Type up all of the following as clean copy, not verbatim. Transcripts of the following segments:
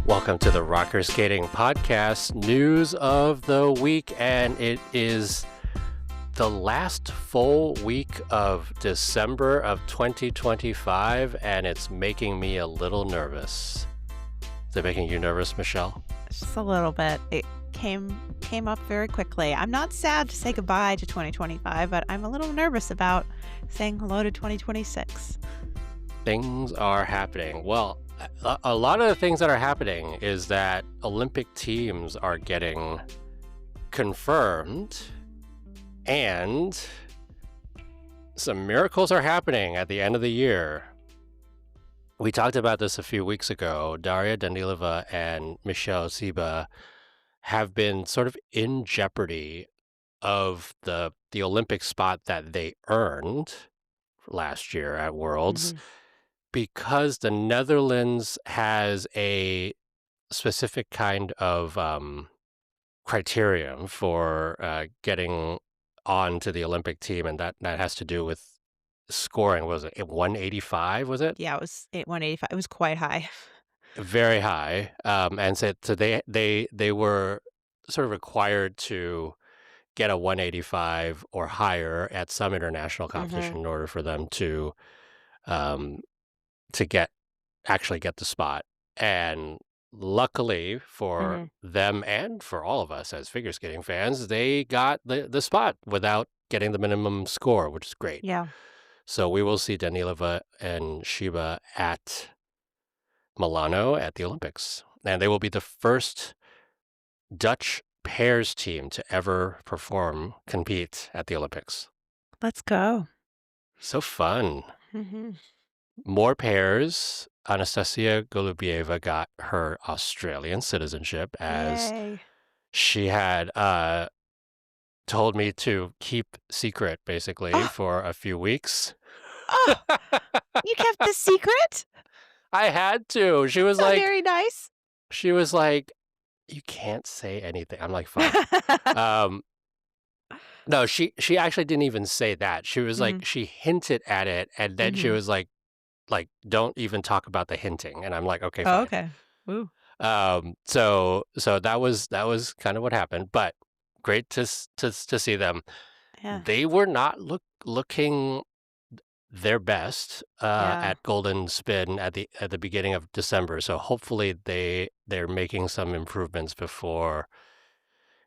Welcome to the Rocker Skating Podcast news of the week, and it is the last full week of December of 2025, and it's making me a little nervous. Is it making you nervous, Michelle? Just a little bit. It came up very quickly. I'm not sad to say goodbye to 2025, but I'm a little nervous about saying hello to 2026. Things are happening. Well, a lot of the things that are happening is that Olympic teams are getting confirmed, and some miracles are happening at the end of the year. We talked about this a few weeks ago. Daria Danilova and Michelle Siba have been sort of in jeopardy of the Olympic spot that they earned last year at Worlds because the Netherlands has a specific kind of criterion for getting on to the Olympic team, and that has to do with scoring. Was it 185? Was it? Yeah, it was 185. It was quite high. Very high. And so they were sort of required to get a 185 or higher at some international competition in order for them to actually get the spot. And luckily for them and for all of us as figure skating fans, they got the spot without getting the minimum score, which is great. Yeah. So we will see Danilova and Shiba at Milano at the Olympics. And they will be the first Dutch pairs team to ever compete at the Olympics. Let's go. So fun. Mm-hmm. More pairs. Anastasia Golubieva got her Australian citizenship, as Yay. she had told me to keep secret, basically, for a few weeks. Oh, you kept the secret? I had to. She was So like, very nice. She was like, you can't say anything. I'm like, fine. No, she actually didn't even say that. She was like, she hinted at it, and then she was like, don't even talk about the hinting. And I'm like, okay, fine. Oh, okay. Woo. So that was kind of what happened, but great to see them. Yeah. They were not looking their best at Golden Spin at the beginning of December. So hopefully they're making some improvements before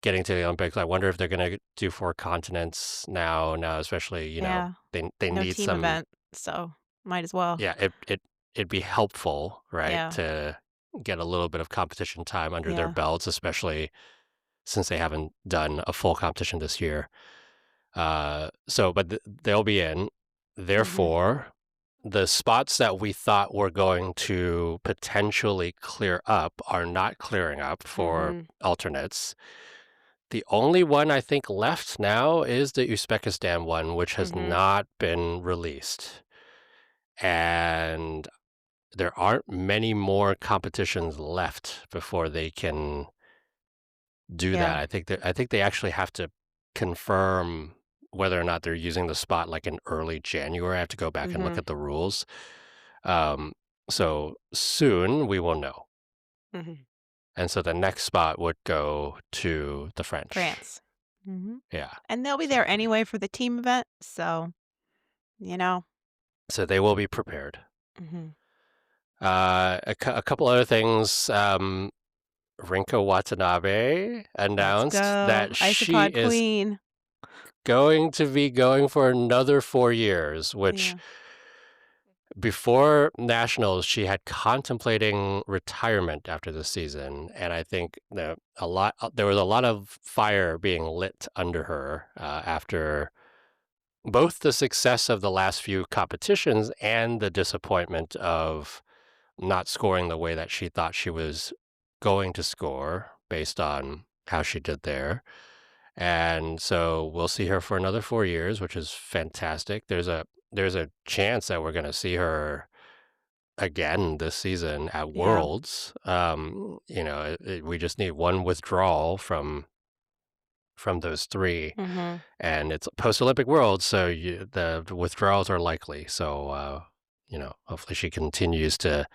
getting to the Olympics. I wonder if they're going to do 4 continents now, especially, they No need team some event, so might as well. Yeah, it'd be helpful, right? Yeah. To get a little bit of competition time under their Yeah. belts, especially since they haven't done a full competition this year. But they'll be in. Therefore, the spots that we thought were going to potentially clear up are not clearing up for alternates. The only one I think left now is the Uzbekistan one, which has not been released. And there aren't many more competitions left before they can do that. I think they actually have to confirm whether or not they're using the spot like in early January. I have to go back and look at the rules. So soon we will know. And so the next spot would go to the French. France. Yeah. And they'll be there anyway for the team event, so, So they will be prepared. A couple other things. Rinka Watanabe announced that she is queen. going to be going for another 4 years, which before nationals, she had contemplating retirement after the season. And I think there was a lot of fire being lit under her after both the success of the last few competitions and the disappointment of not scoring the way that she thought she was going to score based on how she did there. And so we'll see her for another 4 years, which is fantastic. There's a chance that we're going to see her again this season at Worlds. We just need one withdrawal from those 3, and it's post-Olympic Worlds, so the withdrawals are likely. So hopefully she continues to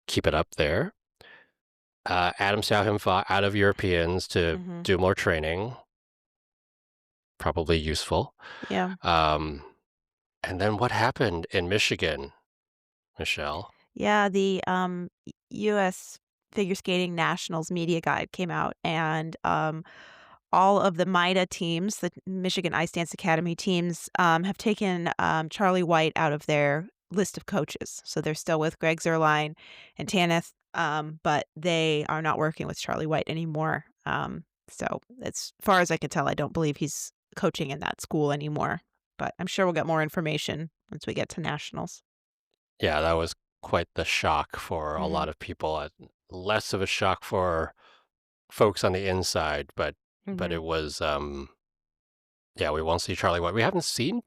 keep it up there. Adam Xiaohim fought out of Europeans to Hmm. do more training, probably useful. Yeah. Um, and then what happened in Michigan, Michelle? Yeah, the US Figure Skating Nationals media guide came out, and all of the MIDA teams, the Michigan Ice Dance Academy teams, have taken Charlie White out of their list of coaches. So they're still with Greg Zerline and Tanith, but they are not working with Charlie White anymore. So as far as I can tell, I don't believe he's coaching in that school anymore. But I'm sure we'll get more information once we get to nationals. Yeah, that was quite the shock for a Hmm. lot of people. Less of a shock for folks on the inside, but Hmm. it was yeah, we won't see Charlie White. We haven't seen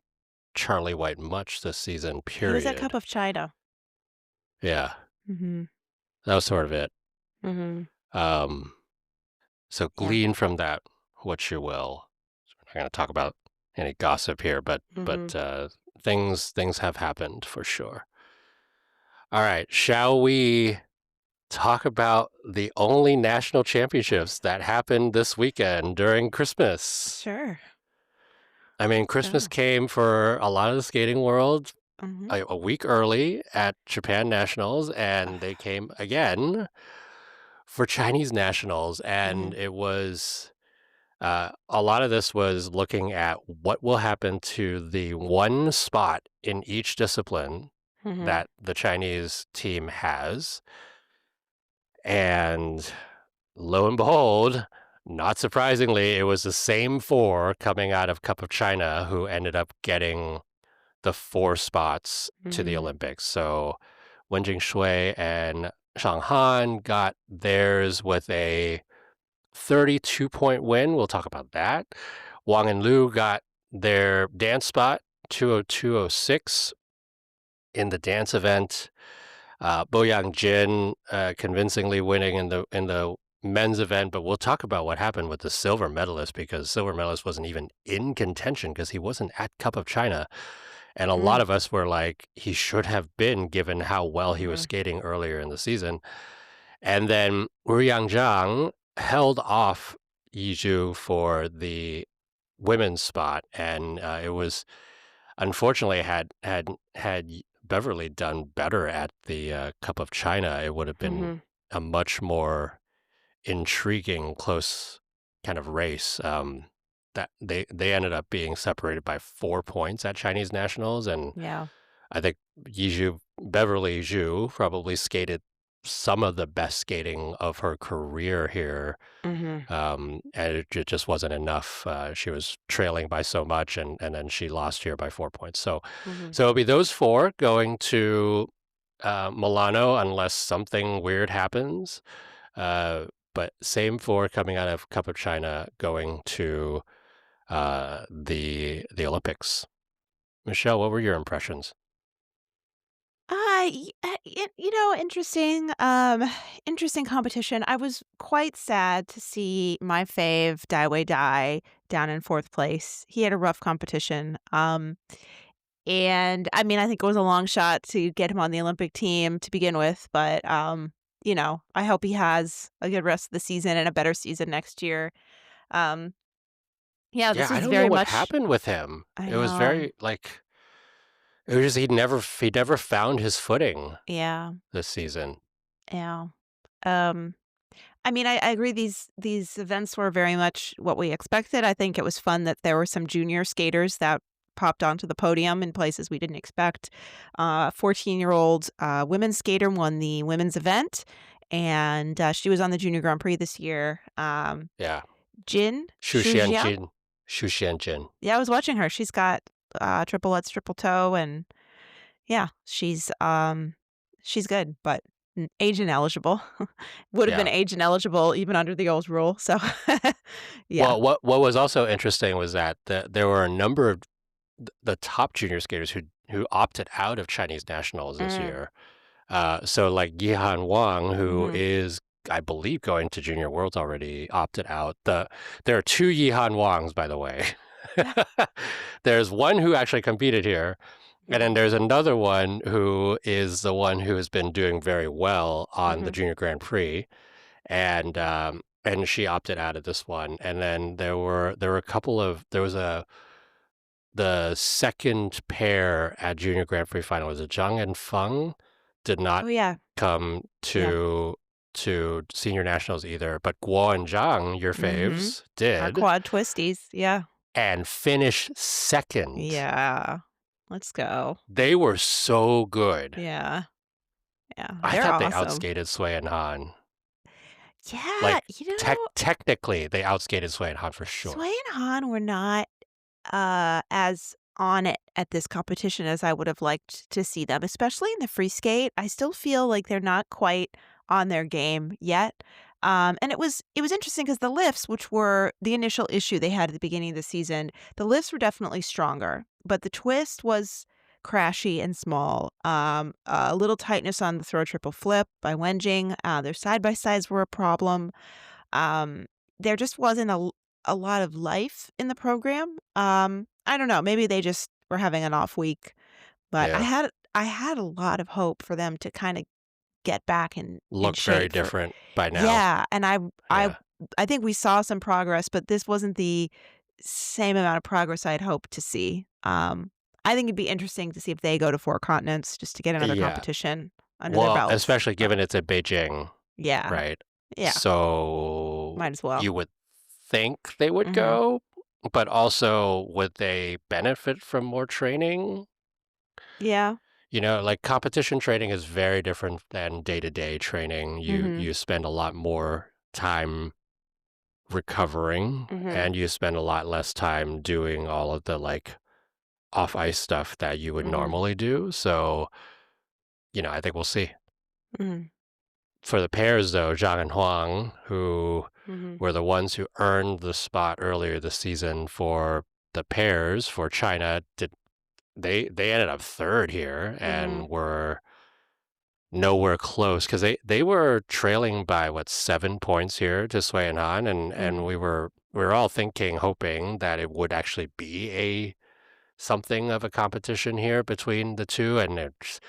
Charlie White much this season, He was at Cup period. of China. Yeah, Hmm. that was sort of it. Hmm. Um, so Yeah. glean from that what you will. We're not going to talk about any gossip here, but Hmm. but things have happened for sure. All right, shall we talk about the only national championships that happened this weekend during Christmas? Sure. I mean, Let's Christmas go. came for a lot of the skating world Hmm. a week early at Japan Nationals, and they came again for Chinese Nationals. Hmm. And it was a lot of this was looking at what will happen to the one spot in each discipline Hmm. that the Chinese team has. And lo and behold, not surprisingly, it was the same four coming out of Cup of China who ended up getting the four spots to the Hmm. Olympics. So Wenjing Shui and Shang Han got theirs with a 32-point win. We'll talk about that. Wang and Liu got their dance spot, 202.06 in the dance event. Boyang Jin convincingly winning in the men's event, but we'll talk about what happened with the silver medalist because silver medalist wasn't even in contention because he wasn't at Cup of China. And a lot Hmm. of us were like, he should have been given how well he was Hmm. skating earlier in the season. And then Wu Yangzhang held off Yizhu for the women's spot, and it was unfortunately had Beverly done better at the Cup of China, it would have been Hmm. a much more intriguing, close kind of race. That they ended up being separated by 4 points at Chinese Nationals, and Yeah. I think Beverly Zhu probably skated some of the best skating of her career here, Hmm. and it just wasn't enough. She was trailing by so much, and then she lost here by 4 points. So, Hmm. so it'll be those four going to Milano unless something weird happens. But same four coming out of Cup of China going to the Olympics. Michelle, what were your impressions? Interesting. Interesting competition. I was quite sad to see my fave Dai Wei Dai down in fourth place. He had a rough competition. And I mean, I think it was a long shot to get him on the Olympic team to begin with, but I hope he has a good rest of the season and a better season next year. Um, yeah, Yeah, this I was don't know very what much. happened with him. I It was know. very like it was just he never found his footing Yeah, this season. yeah. Um, I mean, I agree. These events were very much what we expected. I think it was fun that there were some junior skaters that popped onto the podium in places we didn't expect. 14-year-old women's skater won the women's event, and she was on the Junior Grand Prix this year. Yeah. Jin Shu Shujia. Xianjin. Shu Xianjin. Yeah, I was watching her. She's got triple Lutz, triple toe, and yeah, she's good, but age ineligible. Would have been Yeah. age ineligible even under the old rule. So yeah. Well, what was also interesting was that there were a number of the top junior skaters who opted out of Chinese nationals this Mm. year. So like Yihan Wang, who Mhm. is I believe going to Junior Worlds already opted out. There are two Yihan Wangs, by the way. There's one who actually competed here, and then Mhm. there's another one who is the one who has been doing very well on the Mhm. Junior Grand Prix. and she opted out of this one. And then there were a couple of the second pair at Junior Grand Prix final was Zhang and Feng did not Oh, yeah. come Yeah. to senior nationals either, but Guo and Zhang, your faves, Our did quad twisties. Yeah. and finished second. Yeah. Let's go. They were so good. Yeah. Yeah. I They're thought they awesome. outscated Sui and Han. Yeah. Like, You know, technically, they outscated Sui and Han for Sway sure. and Han were not as on it at this competition as I would have liked to see them, especially in the free skate. I still feel like they're not quite on their game yet. And it was interesting because the lifts, which were the initial issue they had at the beginning of the season, the lifts were definitely stronger, but the twist was crashy and small. A little tightness on the throw triple flip by Wenjing. Their side by sides were a problem. There just wasn't a lot of life in the program. I don't know, maybe they just were having an off week, but Yeah. I had a lot of hope for them to kinda get back in Look very shape for. different by now. Yeah, and Yeah. I think we saw some progress, but this wasn't the same amount of progress I'd hoped to see. I think it'd be interesting to see if they go to 4 continents just to get another Yeah. competition under their Well, belts, especially but given it's at Beijing, yeah, right? yeah, So might as well. you would think they would Mhm. go, but also would they benefit from more training? Yeah. You know, like competition training is very different than day-to-day training. Mhm. You spend a lot more time recovering Mhm. and you spend a lot less time doing all of the like off ice stuff that you would Mhm. normally do. So, I think we'll see. Mhm. For the pairs though, Zhang and Huang, who Mhm. were the ones who earned the spot earlier this season for the pairs for China, they ended up third here and Mhm. were nowhere close because they were trailing by 7 points here to Sui and Han, and Mhm. we were all thinking, hoping that it would actually be a something of a competition here between the two, and it's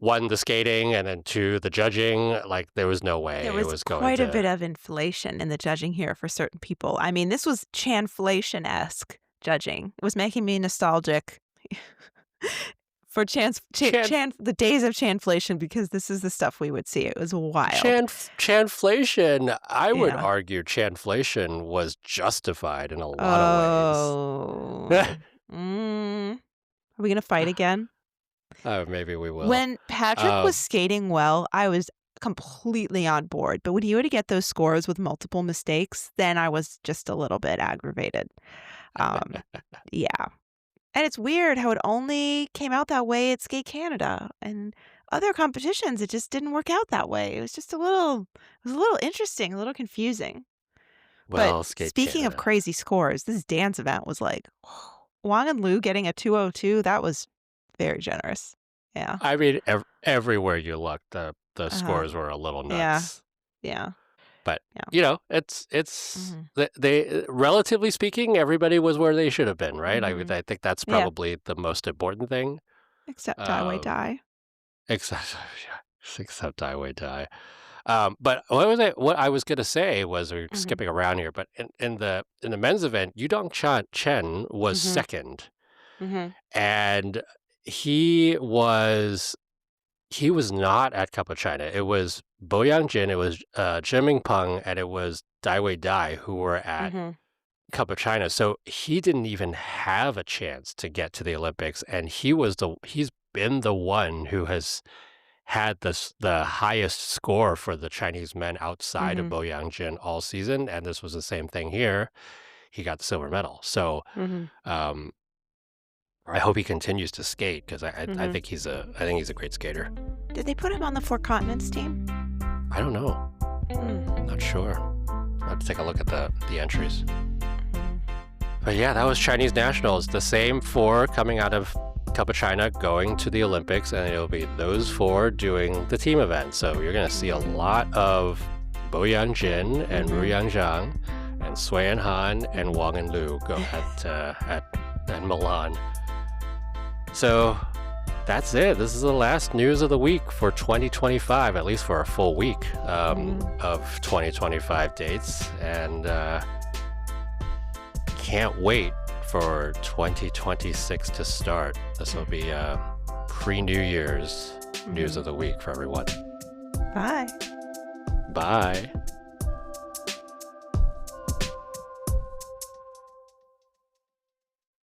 one the skating and then two the judging. Like there was no There way it was was going quite a to. bit of inflation in the judging here for certain people. I mean, this was Chanflation-esque judging. It was making me nostalgic for Chan the days of Chanflation because this is the stuff we would see. It was wild. Chanflation, I would Yeah. argue Chanflation was justified in a lot of ways. Oh. Mm. Are we gonna fight again? Maybe we will. When Patrick was Um, skating well, I was completely on board, but when he would get those scores with multiple mistakes, then I was just a little bit aggravated. Um, yeah. And it's weird how it only came out that way at Skate Canada, and other competitions, it just didn't work out that way. It was just it was a little interesting, a little confusing. But well, Skate speaking of Canada. crazy scores, this dance event was like, Wang and Lu getting a 202, that was very generous. Yeah. I mean, everywhere you look, the Uh-huh. scores were a little Yeah. nuts. Yeah. But Yeah. it's Mhm. they relatively speaking, everybody was where they should have been, right? Mhm. I think that's Yeah. probably the most important thing. Except Die Way Um, Die. except except I would die. But what I was gonna say was we're Mhm. skipping around here, but in the men's event, Yudong Chen was Mhm. second, Mhm. and he was he was not at Cup of China. It was Bo Yangjin, it was Chen Mingpeng, and it was Dai Wei Dai who were at Mhm. Cup of China. So he didn't even have a chance to get to the Olympics, and he's been the one who has had the highest score for the Chinese men outside of Mhm. Bo Yangjin all season, and this was the same thing here. He got the silver medal. So Mhm. um, I hope he continues to skate because I Mhm. think I think he's a great skater. Did they put him on the Four Continents team? I don't know. Mm. Not sure. I'll have to take a look at the entries. Mhm. But yeah, that was Chinese nationals. The same four coming out of Cup of China going to the Olympics, and it'll be those four doing the team event. So you're going to see a lot of Bo Yangjin and Ru Yangzhang and Sui and Han and Wang and Lu go at Milan. So that's it. This is the last news of the week for 2025, at least for a full week of 2025 dates. And can't wait for 2026 to start. This will be pre-New Year's news of the week for everyone. Bye. Bye.